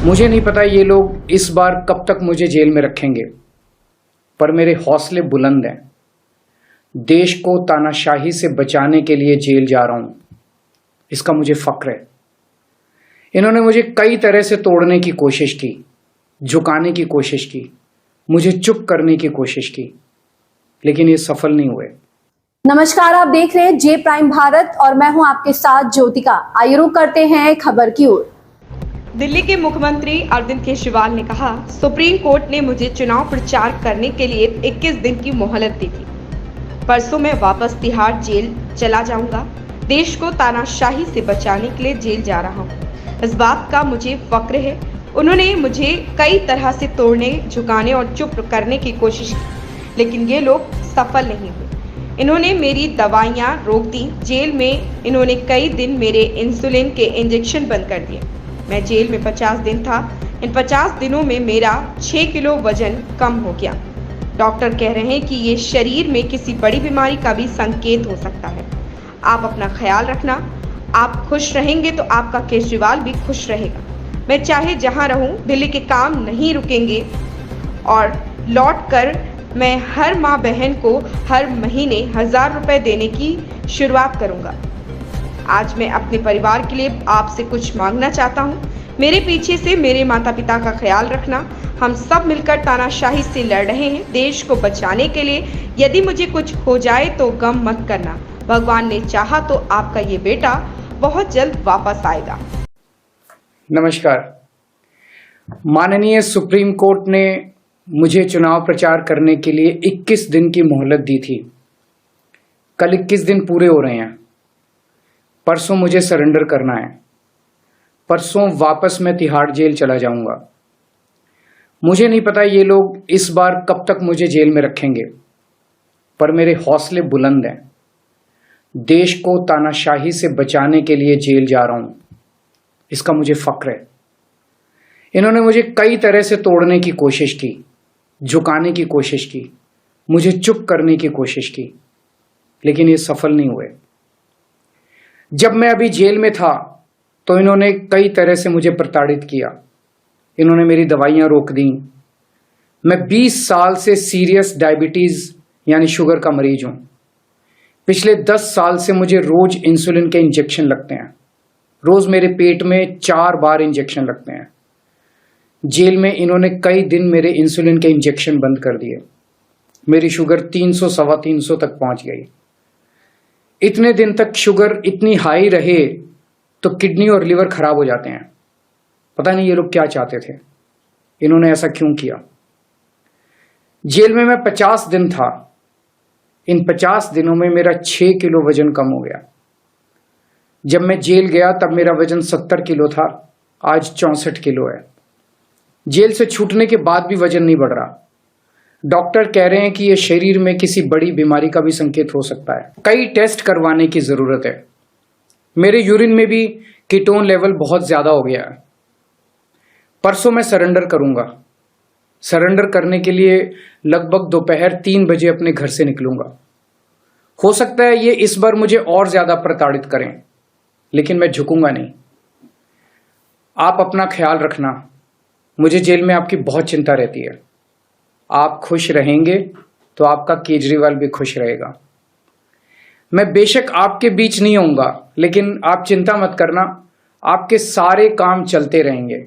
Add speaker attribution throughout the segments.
Speaker 1: मुझे नहीं पता ये लोग इस बार कब तक मुझे जेल में रखेंगे, पर मेरे हौसले बुलंद हैं। देश को तानाशाही से बचाने के लिए जेल जा रहा हूं, इसका मुझे फक्र है। इन्होंने मुझे कई तरह से तोड़ने की कोशिश की, झुकाने की कोशिश की, मुझे चुप करने की कोशिश की, लेकिन ये सफल नहीं हुए।
Speaker 2: नमस्कार, आप देख रहे हैं जे प्राइम भारत और मैं हूं आपके साथ ज्योतिका। आइए रुक करते हैं खबर की ओर।
Speaker 3: दिल्ली के मुख्यमंत्री अरविंद केजरीवाल ने कहा, सुप्रीम कोर्ट ने मुझे चुनाव प्रचार करने के लिए 21 दिन की मोहलत दी थी। परसों मैं वापस तिहाड़ जेल चला जाऊंगा। देश को तानाशाही से बचाने के लिए जेल जा रहा हूं, इस बात का मुझे फक्र है। उन्होंने मुझे कई तरह से तोड़ने, झुकाने और चुप करने की कोशिश की, लेकिन ये लोग सफल नहीं हुए। इन्होंने मेरी दवाइयां रोक दी। जेल में इन्होंने कई दिन मेरे इंसुलिन के इंजेक्शन बंद कर दिए। मैं जेल में 50 दिन था। इन 50 दिनों में मेरा 6 किलो वजन कम हो गया। डॉक्टर कह रहे हैं कि ये शरीर में किसी बड़ी बीमारी का भी संकेत हो सकता है। आप अपना ख्याल रखना। आप खुश रहेंगे तो आपका केजरीवाल भी खुश रहेगा। मैं चाहे जहां रहूं, दिल्ली के काम नहीं रुकेंगे और लौट कर मैं हर माँ बहन को हर महीने 1000 रुपये देने की शुरुआत करूंगा। आज मैं अपने परिवार के लिए आपसे कुछ मांगना चाहता हूं। मेरे पीछे से मेरे माता पिता का ख्याल रखना। हम सब मिलकर तानाशाही से लड़ रहे हैं देश को बचाने के लिए। यदि मुझे कुछ हो जाए तो गम मत करना। भगवान ने चाहा तो आपका ये बेटा बहुत जल्द वापस आएगा।
Speaker 1: नमस्कार। माननीय सुप्रीम कोर्ट ने मुझे चुनाव प्रचार करने के लिए 21 दिन की मोहलत दी थी। कल 21 दिन पूरे हो रहे हैं। परसों मुझे सरेंडर करना है। परसों वापस मैं तिहाड़ जेल चला जाऊंगा। मुझे नहीं पता ये लोग इस बार कब तक मुझे जेल में रखेंगे, पर मेरे हौसले बुलंद हैं। देश को तानाशाही से बचाने के लिए जेल जा रहा हूं, इसका मुझे फक्र है। इन्होंने मुझे कई तरह से तोड़ने की कोशिश की, झुकाने की कोशिश की, मुझे चुप करने की कोशिश की, लेकिन ये सफल नहीं हुए। जब मैं अभी जेल में था तो इन्होंने कई तरह से मुझे प्रताड़ित किया। इन्होंने मेरी दवाइयां रोक दी। मैं 20 साल से सीरियस डायबिटीज यानी शुगर का मरीज हूं। पिछले 10 साल से मुझे रोज इंसुलिन के इंजेक्शन लगते हैं। रोज मेरे पेट में 4 बार इंजेक्शन लगते हैं। जेल में इन्होंने कई दिन मेरे इंसुलिन के इंजेक्शन बंद कर दिए। मेरी शुगर 300 सवा 300 तक पहुंच गई। इतने दिन तक शुगर इतनी हाई रहे तो किडनी और लिवर खराब हो जाते हैं। पता नहीं ये लोग क्या चाहते थे, इन्होंने ऐसा क्यों किया। जेल में मैं 50 दिन था। इन 50 दिनों में मेरा 6 किलो वजन कम हो गया। जब मैं जेल गया तब मेरा वजन 70 किलो था, आज 64 किलो है। जेल से छूटने के बाद भी वजन नहीं बढ़ रहा। डॉक्टर कह रहे हैं कि यह शरीर में किसी बड़ी बीमारी का भी संकेत हो सकता है। कई टेस्ट करवाने की जरूरत है। मेरे यूरिन में भी कीटोन लेवल बहुत ज्यादा हो गया है। परसों मैं सरेंडर करूंगा। सरेंडर करने के लिए लगभग दोपहर 3 बजे अपने घर से निकलूंगा। हो सकता है ये इस बार मुझे और ज्यादा प्रताड़ित करें, लेकिन मैं झुकूंगा नहीं। आप अपना ख्याल रखना। मुझे जेल में आपकी बहुत चिंता रहती है। आप खुश रहेंगे तो आपका केजरीवाल भी खुश रहेगा। मैं बेशक आपके बीच नहीं होऊंगा, लेकिन आप चिंता मत करना, आपके सारे काम चलते रहेंगे।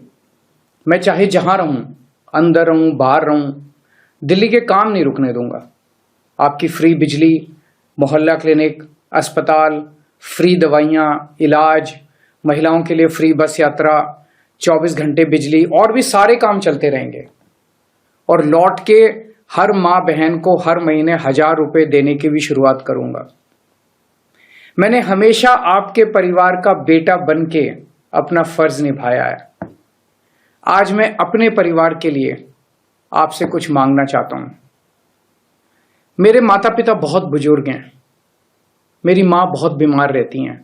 Speaker 1: मैं चाहे जहां रहूं, अंदर रहूं, बाहर रहूं, दिल्ली के काम नहीं रुकने दूंगा। आपकी फ्री बिजली, मोहल्ला क्लिनिक, अस्पताल, फ्री दवाइयां, इलाज, महिलाओं के लिए फ्री बस यात्रा, 24 घंटे बिजली और भी सारे काम चलते रहेंगे। और लौट के हर माँ बहन को हर महीने 1000 रुपये देने की भी शुरुआत करूंगा। मैंने हमेशा आपके परिवार का बेटा बन के अपना फर्ज निभाया है। आज मैं अपने परिवार के लिए आपसे कुछ मांगना चाहता हूं। मेरे माता पिता बहुत बुजुर्ग हैं। मेरी माँ बहुत बीमार रहती हैं।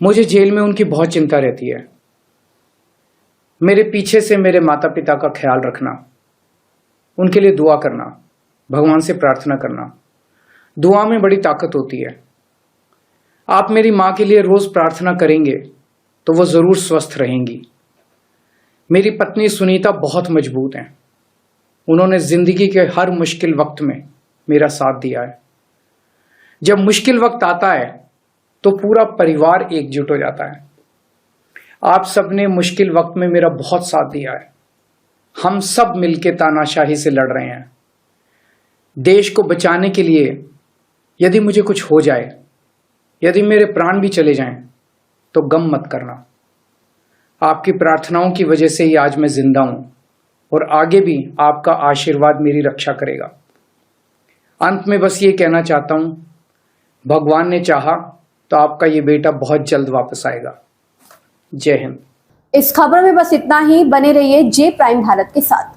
Speaker 1: मुझे जेल में उनकी बहुत चिंता रहती है। मेरे पीछे से मेरे माता पिता का ख्याल रखना, उनके लिए दुआ करना, भगवान से प्रार्थना करना। दुआ में बड़ी ताकत होती है। आप मेरी माँ के लिए रोज प्रार्थना करेंगे तो वो जरूर स्वस्थ रहेंगी। मेरी पत्नी सुनीता बहुत मजबूत हैं। उन्होंने जिंदगी के हर मुश्किल वक्त में मेरा साथ दिया है। जब मुश्किल वक्त आता है तो पूरा परिवार एकजुट हो जाता है। आप सबने मुश्किल वक्त में मेरा बहुत साथ दिया है। हम सब मिलकर तानाशाही से लड़ रहे हैं। देश को बचाने के लिए यदि मुझे कुछ हो जाए, यदि मेरे प्राण भी चले जाएं, तो गम मत करना। आपकी प्रार्थनाओं की वजह से ही आज मैं जिंदा हूं और आगे भी आपका आशीर्वाद मेरी रक्षा करेगा। अंत में बस ये कहना चाहता हूं, भगवान ने चाहा तो आपका ये बेटा बहुत जल्द वापस आएगा। जय हिंद।
Speaker 2: इस खबर में बस इतना ही। बने रहिए जे प्राइम भारत के साथ।